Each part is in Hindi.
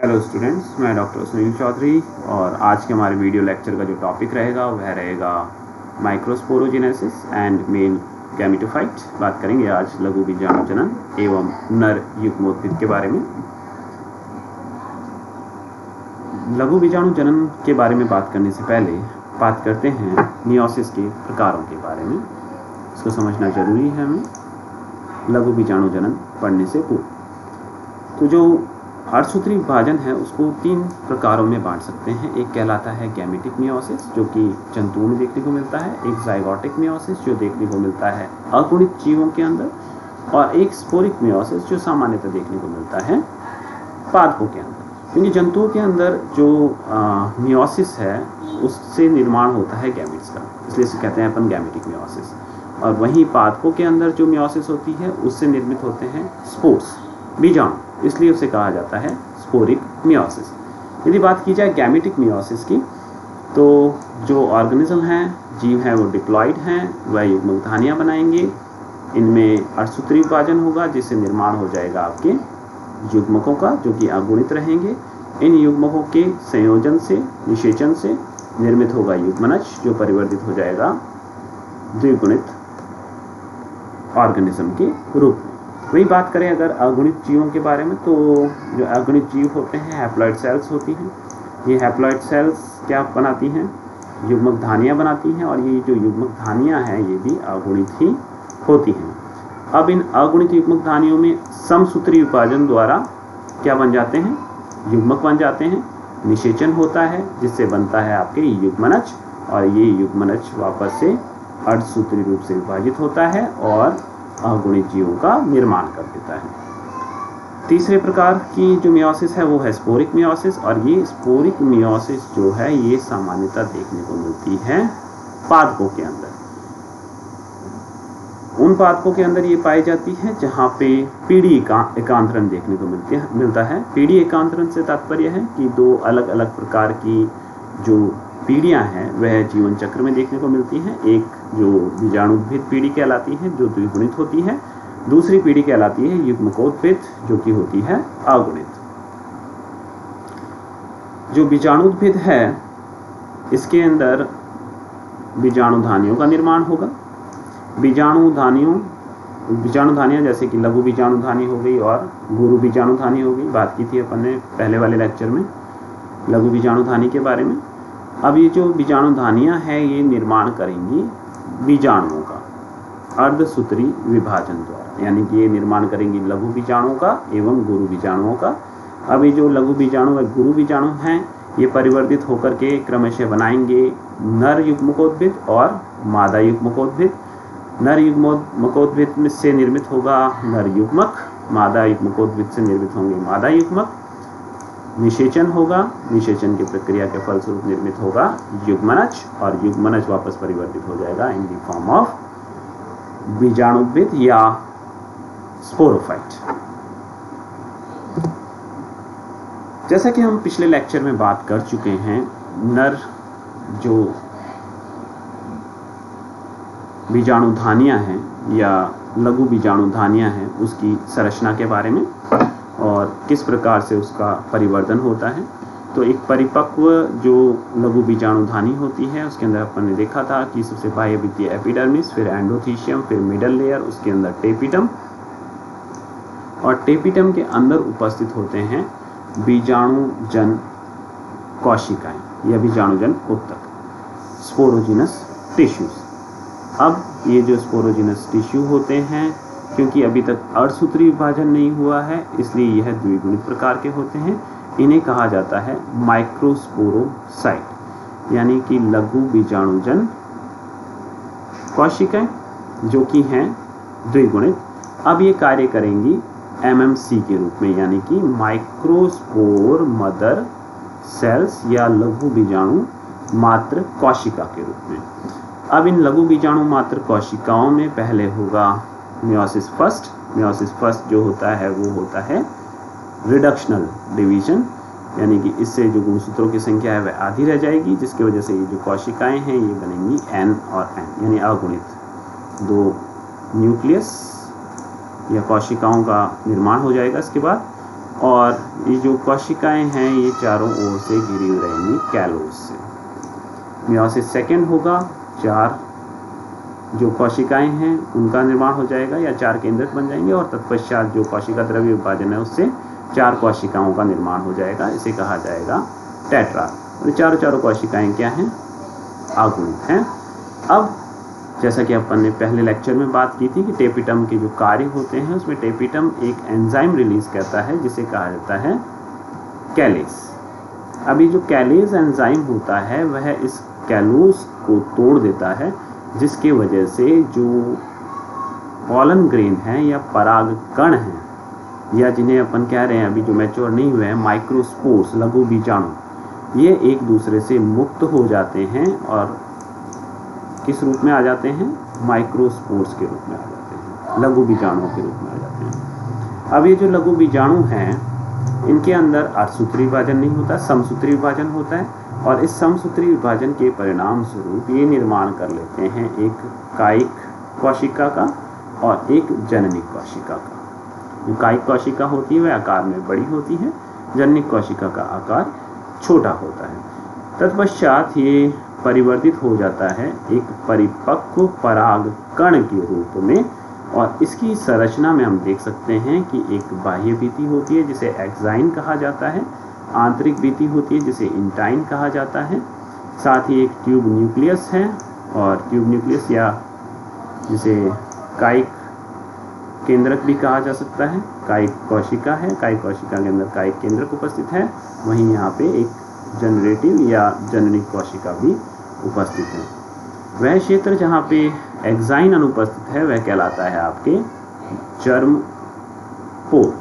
हेलो स्टूडेंट्स, मैं डॉक्टर सुनील चौधरी और आज के हमारे वीडियो लेक्चर का जो टॉपिक रहेगा वह रहेगा माइक्रोस्पोरोजेनेसिस एंड मेल गैमेटोफाइट। बात करेंगे आज लघु बीजाणु जनन एवं नर युग्मोद्भिद के बारे में। लघु बीजाणु जनन के बारे में बात करने से पहले बात करते हैं मियोसिस के प्रकारों के बारे में। इसको समझना जरूरी है हमें लघु बीजाणु जनन पढ़ने से पूर्व। तो जो अर्धसूत्री विभाजन है उसको 3 प्रकारों में बांट सकते हैं। एक कहलाता है गैमेटिक मियोसिस जो कि जंतुओं में देखने को मिलता है, एक जाइगोटिक मियोसिस जो देखने को मिलता है अगुणित जीवों के अंदर, और एक स्पोरिक मियोसिस जो सामान्यतः देखने को मिलता है पादपों के अंदर। क्योंकि जंतुओं के अंदर जो मियोसिस है उससे निर्माण होता है गैमेट्स का, इसलिए इसे कहते हैं अपन गैमेटिक मियोसिस। और वहीं पादपों के अंदर जो मियोसिस होती है उससे निर्मित होते हैं स्पोर्स, बीजाणु, इसलिए उसे कहा जाता है स्पोरिक मियोसिस। यदि बात की जाए गैमेटिक मियोसिस की, तो जो ऑर्गेनिज्म हैं, जीव हैं, वो डिप्लॉइड हैं, वह युग्मकधानियाँ बनाएंगे। इनमें अर्धसूत्री विभाजन होगा जिससे निर्माण हो जाएगा आपके युग्मकों का, जो कि अगुणित रहेंगे। इन युग्मकों के संयोजन से, निषेचन से निर्मित होगा युग्मनज जो परिवर्तित हो जाएगा द्विगुणित ऑर्गेनिज्म के रूप में। वही बात करें अगर अगुणित जीवों के बारे में, तो जो अगुणित जीव होते हैं हैप्लॉइड सेल्स होती हैं। ये हैप्लॉइड सेल्स क्या बनाती हैं? युग्मकधानियाँ बनाती हैं, और ये जो युग्मकधानियाँ हैं ये भी अगुणित ही होती हैं। अब इन अगुणित युग्मकधानियों में समसूत्री विभाजन द्वारा क्या बन जाते हैं? युग्मक बन जाते हैं। निषेचन होता है जिससे बनता है आपके युग्मनज, और ये युग्मनज वापस से अर्धसूत्री रूप से विभाजित होता है और अगुणित जीवों का निर्माण कर देता है। तीसरे प्रकार की जो मियोसिस है वो है स्पोरिक मियोसिस, और ये स्पोरिक मियोसिस जो है ये सामान्यतः देखने को मिलती है पादपों के अंदर। उन पादपों के अंदर ये पाई जाती है जहाँ पे पीढ़ी एकांतरण देखने को मिलता है। पीढ़ी एकांतरण से तात्पर्य है कि 2 अलग अलग प्रकार की जो पीढ़ियाँ हैं वह जीवन चक्र में देखने को मिलती हैं। एक जो बीजाणुद्भिद पीढ़ी कहलाती है जो द्विगुणित होती है, दूसरी पीढ़ी कहलाती है युग्मकोद्भिद जो कि होती है अगुणित। जो बीजाणुद्भिद है इसके अंदर बीजाणुधानियों का निर्माण होगा। बीजाणुधानियाँ जैसे कि लघु बीजाणुधानी हो गई और गुरु बीजाणुधानी हो गई। बात की थी अपन ने पहले वाले लेक्चर में लघु बीजाणुधानी के बारे में। अब ये जो बीजाणुधानियाँ हैं ये निर्माण करेंगी बीजाणुओं का अर्धसूत्री विभाजन द्वारा, यानी कि ये निर्माण करेंगी लघु बीजाणुओं का एवं गुरु बीजाणुओं का। अब ये जो लघु बीजाणु व गुरु बीजाणु हैं ये परिवर्तित होकर के क्रमशः बनाएंगे नर युग्मकोद्भिद और मादा युग्मकोद्भिद। नर युग्मकोद्भिद में से निर्मित होगा नर युग्मक, मादा युग्मकोद्भिद से निर्मित होंगे मादा युग्मक। निषेचन होगा, निषेचन की प्रक्रिया के फलस्वरूप निर्मित होगा युग्मनज, और युग्मनज वापस परिवर्तित हो जाएगा इन द फॉर्म ऑफ बीजाणुद्भिद या स्पोरोफाइट। जैसा कि हम पिछले लेक्चर में बात कर चुके हैं, नर जो बीजाणुधानियाँ हैं या लघु बीजाणुधानियाँ हैं उसकी संरचना के बारे में और किस प्रकार से उसका परिवर्तन होता है। तो एक परिपक्व जो लघु बीजाणुधानी होती है उसके अंदर अपन ने देखा था कि सबसे बाह्यभित्तीय एपिडर्मिस, फिर एंडोथीशियम, फिर मिडल लेयर, उसके अंदर टेपिटम, और टेपिटम के अंदर उपस्थित होते हैं बीजाणुजन कोशिकाएं या बीजाणुजन ऊतक, स्पोरोजिनस टिश्यूज। अब ये जो स्पोरोजिनस टिश्यू होते हैं, क्योंकि अभी तक अर्धसूत्री विभाजन नहीं हुआ है इसलिए यह द्विगुणित प्रकार के होते हैं। इन्हें कहा जाता है माइक्रोस्पोरोसाइट, यानी कि लघु बीजाणुजन कोशिकाएं जो कि हैं द्विगुणित। अब ये कार्य करेंगी MMC के रूप में, यानी कि माइक्रोस्पोर मदर सेल्स या लघु बीजाणु मात्र कोशिका के रूप में। अब इन लघु बीजाणु मात्र कोशिकाओं में पहले होगा मियोसिस फर्स्ट। मियोसिस फर्स्ट जो होता है वो होता है रिडक्शनल डिवीजन, यानी कि इससे जो गुणसूत्रों की संख्या है वह आधी रह जाएगी, जिसकी वजह से ये जो कोशिकाएं हैं ये बनेंगी N और N, यानी अगुणित। 2 न्यूक्लियस या कोशिकाओं का निर्माण हो जाएगा। इसके बाद और ये जो कोशिकाएं हैं ये चारों ओर से घिरी हुई रहेंगी कैलोज से। मियोसिस सेकेंड होगा, 4 जो कोशिकाएं हैं उनका निर्माण हो जाएगा या 4 केंद्रक बन जाएंगे, और तत्पश्चात जो कोशिका द्रव्य विभाजन है उससे 4 कोशिकाओं का निर्माण हो जाएगा। इसे कहा जाएगा टेट्रा। और चारों कोशिकाएं क्या हैं? आगुणित हैं। अब जैसा कि अपन ने पहले लेक्चर में बात की थी कि टेपिटम के जो कार्य होते हैं उसमें टेपिटम एक एंजाइम रिलीज करता है जिसे कहा जाता है कैलेज। अभी जो कैलेज एंजाइम होता है वह इस कैलोज को तोड़ देता है, जिसके वजह से जो पॉलन ग्रेन है या पराग कण हैं, या जिन्हें अपन कह रहे हैं अभी जो मैच्योर नहीं हुए हैं माइक्रोस्पोर्स, लघु बीजाणु, ये एक दूसरे से मुक्त हो जाते हैं और किस रूप में आ जाते हैं? माइक्रोस्पोर्स के रूप में आ जाते हैं, लघु बीजाणुओं के रूप में आ जाते हैं। अब ये जो लघु बीजाणु हैं इनके अंदर अर्धसूत्री विभाजन नहीं होता, समसूत्री विभाजन होता है, और इस समसूत्री विभाजन के परिणाम स्वरूप ये निर्माण कर लेते हैं एक कायिक कोशिका का और एक जननिक कोशिका का। जो कायिक कोशिका होती है वह आकार में बड़ी होती है, जननिक कोशिका का आकार छोटा होता है। तत्पश्चात ये परिवर्तित हो जाता है एक परिपक्व पराग कण के रूप में, और इसकी संरचना में हम देख सकते हैं कि एक बाह्य भित्ति होती है जिसे एक्साइन कहा जाता है, आंतरिक भित्ति होती है जिसे इंटाइन कहा जाता है, साथ ही एक ट्यूब न्यूक्लियस है, और ट्यूब न्यूक्लियस या जिसे कायिक केंद्रक भी कहा जा सकता है, कायिक कोशिका है, कायिक कोशिका के अंदर कायिक केंद्रक उपस्थित है, वहीं यहाँ पे एक जनरेटिव या जननिक कोशिका भी उपस्थित है। वह क्षेत्र जहाँ पे एक्साइन अनुपस्थित है वह कहलाता है आपके जर्म पोर,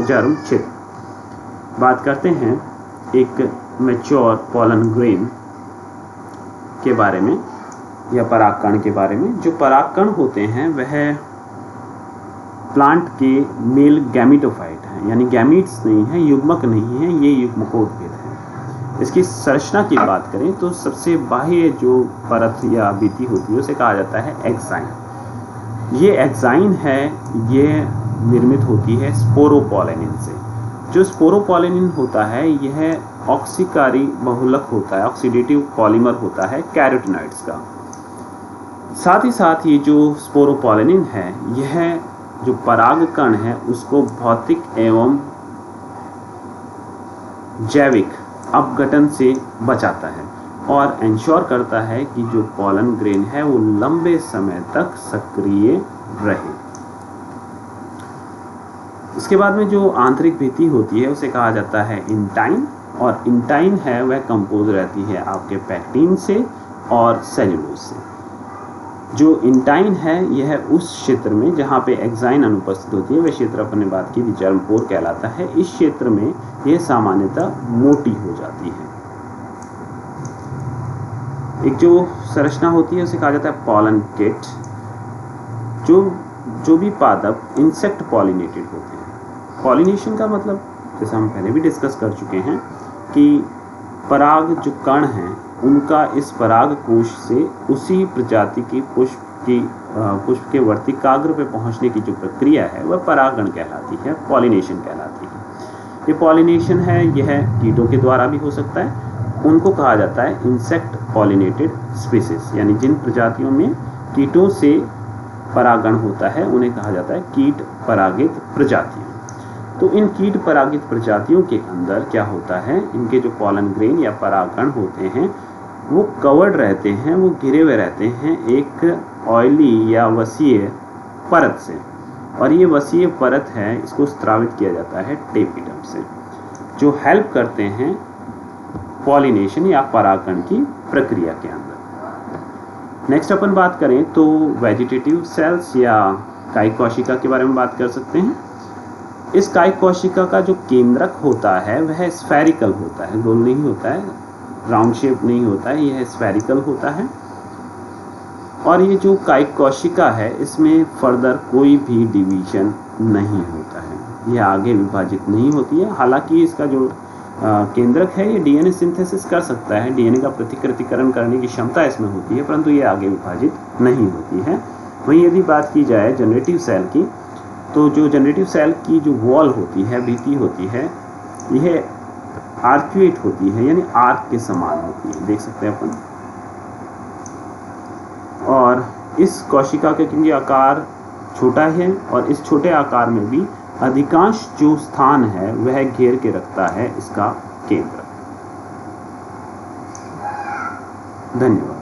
जर्म क्षेत्र। बात करते हैं एक मैच्योर पॉलन ग्रेन के बारे में या परागकण के बारे में। जो परागकण होते हैं वह प्लांट के मेल गैमिटोफाइट हैं, यानी गैमीट्स नहीं है, युग्मक नहीं है, ये युग्मकोद्भिद है। इसकी संरचना की बात करें तो सबसे बाह्य जो परत या भित्ति होती है उसे कहा जाता है एक्साइन। ये एक्साइन है, ये निर्मित होती है स्पोरोपोलेनिन से। जो स्पोरोपोलेनिन होता है यह ऑक्सीकारी बहुलक होता है, ऑक्सीडेटिव पॉलीमर होता है कैरोटीनॉइड्स का। साथ ही साथ ये जो स्पोरोपोलेनिन है यह जो परागकण है उसको भौतिक एवं जैविक अपघटन से बचाता है और इंश्योर करता है कि जो पॉलन ग्रेन है वो लंबे समय तक सक्रिय रहे। इसके बाद में जो आंतरिक भित्ति होती है उसे कहा जाता है इंटाइन, और इंटाइन है वह कंपोज रहती है आपके पैक्टिन से और सेल्यूलोज से। जो इंटाइन है यह उस क्षेत्र में जहाँ पे एक्साइन अनुपस्थित होती है, वह क्षेत्र अपन ने बात की थी जर्म पोर कहलाता है। इस क्षेत्र में यह सामान्यतः मोटी हो जाती है। एक जो संरचना होती है उसे कहा जाता है पॉलन किट। जो भी पादप इंसेक्ट पॉलिनेटेड होते हैं। पॉलिनेशन का मतलब जैसे हम पहले भी डिस्कस कर चुके हैं कि पराग जो कण हैं उनका इस पराग कोश से उसी प्रजाति की पुष्प के वर्तिकाग्र पे पहुंचने की जो प्रक्रिया है वह परागण कहलाती है, पॉलिनेशन कहलाती है। ये पॉलिनेशन है यह कीटों के द्वारा भी हो सकता है। उनको कहा जाता है इंसेक्ट पॉलिनेटेड स्पीसीज, यानी जिन प्रजातियों में कीटों से परागण होता है उन्हें कहा जाता है कीट परागित प्रजातियां। तो इन कीट परागित प्रजातियों के अंदर क्या होता है, इनके जो पॉलन ग्रेन या परागण होते हैं वो कवर्ड रहते हैं, वो घिरे हुए रहते हैं एक ऑयली या वसीय परत से, और ये वसीय परत है इसको स्त्रावित किया जाता है टेपिडम से, जो हेल्प करते हैं पॉलिनेशन या परागण की प्रक्रिया के अंदर। नेक्स्ट अपन बात करें तो वेजिटेटिव सेल्स या कायिक कोशिका के बारे में बात कर सकते हैं। इस कायिक कोशिका का जो केंद्रक होता है वह स्फेरिकल होता है, गोल नहीं होता है, राउंड शेप नहीं होता है, यह स्फेरिकल होता है। और ये जो कायिक कोशिका है इसमें फर्दर कोई भी डिवीजन नहीं होता है, यह आगे विभाजित नहीं होती है। हालांकि इसका जो केंद्रक है ये डीएनए सिंथेसिस कर सकता है, डीएनए का प्रतिकृतिकरण करने की क्षमता इसमें होती है, परंतु ये आगे विभाजित नहीं होती है। वहीं यदि बात की जाए जनरेटिव सेल की तो जो जनरेटिव सेल की जो वॉल होती है, भित्ति होती है, यह आर्क्यूएट होती है, यानी आर्क के समान होती है, देख सकते हैं अपन। और इस कोशिका का क्योंकि आकार छोटा है और इस छोटे आकार में भी अधिकांश जो स्थान है वह घेर के रखता है इसका केंद्र। धन्यवाद।